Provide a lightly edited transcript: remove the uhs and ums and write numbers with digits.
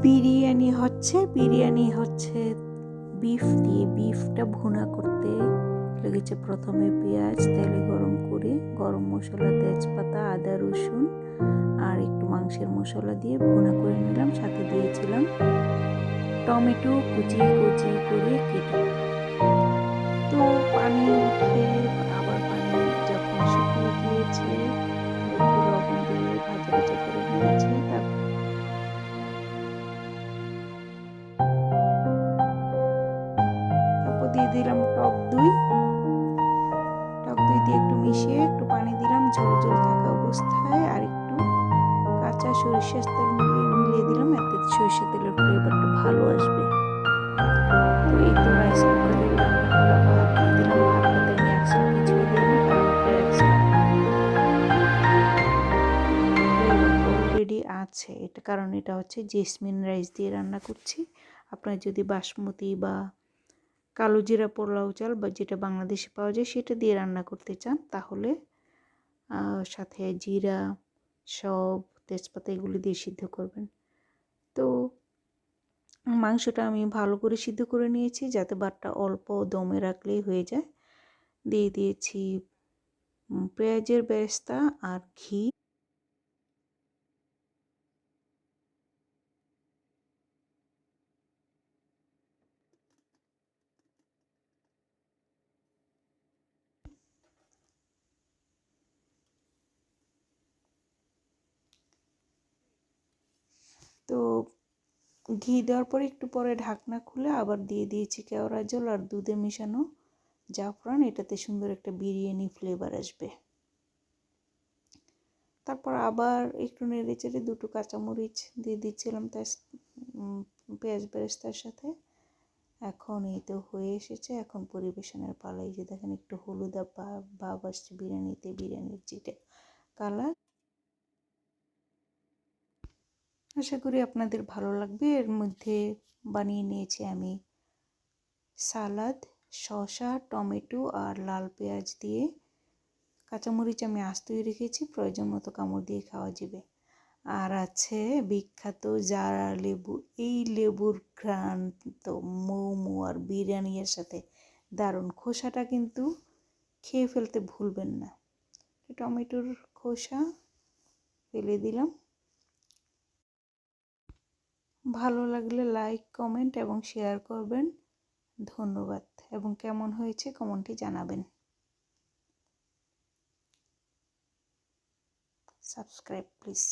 বিরিয়ানি হচ্ছে বিফ দিয়ে। বিফটা ভুনা করতে লেগেছে প্রথমে পেঁয়াজ তেলে গরম করে গরম মশলা, তেজপাতা, আদা, রসুন আর একটু মাংসের মশলা দিয়ে ভুনা করে নিলাম। সাথে দিয়েছিলাম টমেটো কুচি কুচি করে কেটে। তো পানি উঠে আবার পানি যখন শুকিয়ে গিয়েছে একটু লবণ দিয়ে ভাজা ভাজা করে নিয়েছি। তারপর দিয়ে দিলাম টক দই দিয়ে একটু মিশিয়ে একটু পানি দিলাম ঝোল ঝোল থাকা অবস্থায়, আর একটু কাঁচা সরিষার তেল মিলিয়ে দিলাম, এতে সরিষার তেলের ফ্লেভারটা ভালো আসবে। তো এই তো রাইস কুকারে রান্না করা ভাত দিয়ে দিলাম। ভাতটাতে আমি এক্সট্রা কিছুই দিইনি, কারণ অলরেডি আছে এটা, কারণ এটা হচ্ছে জেসমিন রাইস দিয়ে রান্না করছি। আপনার যদি বাসমতি বা কালো জিরা পোলাও চাল বা যেটা বাংলাদেশে পাওয়া যায় সেটা দিয়ে রান্না করতে চান, তাহলে সাথে জিরা, সব তেজপাতা এগুলি দিয়ে সিদ্ধ করবেন। তো মাংসটা আমি ভালো করে সিদ্ধ করে নিয়েছি যাতে ভাতটা অল্প দমে রাখলেই হয়ে যায়। দিয়ে দিয়েছি পেঁয়াজের বেরেস্তা আর ঘি। তো ঘি দেওয়ার পরে একটু পরে ঢাকনা খুলে আবার দিয়ে দিয়েছি কেওড়া জল আর দুধে মেশানো জাফরান, এটাতে সুন্দর একটা বিরিয়ানি ফ্লেভার আসবে। তারপর আবার একটু নেড়ে চেড়ে দুটো কাঁচামরিচ দিয়ে দিচ্ছিলাম তার পেঁয়াজ বেরেস্তার সাথে। এখন এই তো হয়ে এসেছে, এখন পরিবেশনের পালা। এই যে দেখেন একটু হলুদ ভাব আসছে বিরিয়ানিতে, বিরিয়ানির যেটা কালার। আশা করি আপনাদের ভালো লাগবে। এর মধ্যে বানিয়ে নিয়েছি আমি সালাদ, শসা, টমেটো আর লাল পেঁয়াজ দিয়ে। কাঁচামরিচ আমি আস্তই রেখেছি, প্রয়োজন মতো কামড় দিয়ে খাওয়া যাবে। আর আছে বিখ্যাত জারা লেবু। এই লেবুর ঘ্রাণ তো মোমো আর বিরিয়ানির সাথে দারুণ। খোসাটা কিন্তু খেয়ে ফেলতে ভুলবেন না। টমেটোর খোসা ফেলে দিলাম। ভালো লাগলে লাইক, কমেন্ট এবং শেয়ার করবেন। ধন্যবাদ। এবং কেমন হয়েছে কমেন্টে জানাবেন। Subscribe please.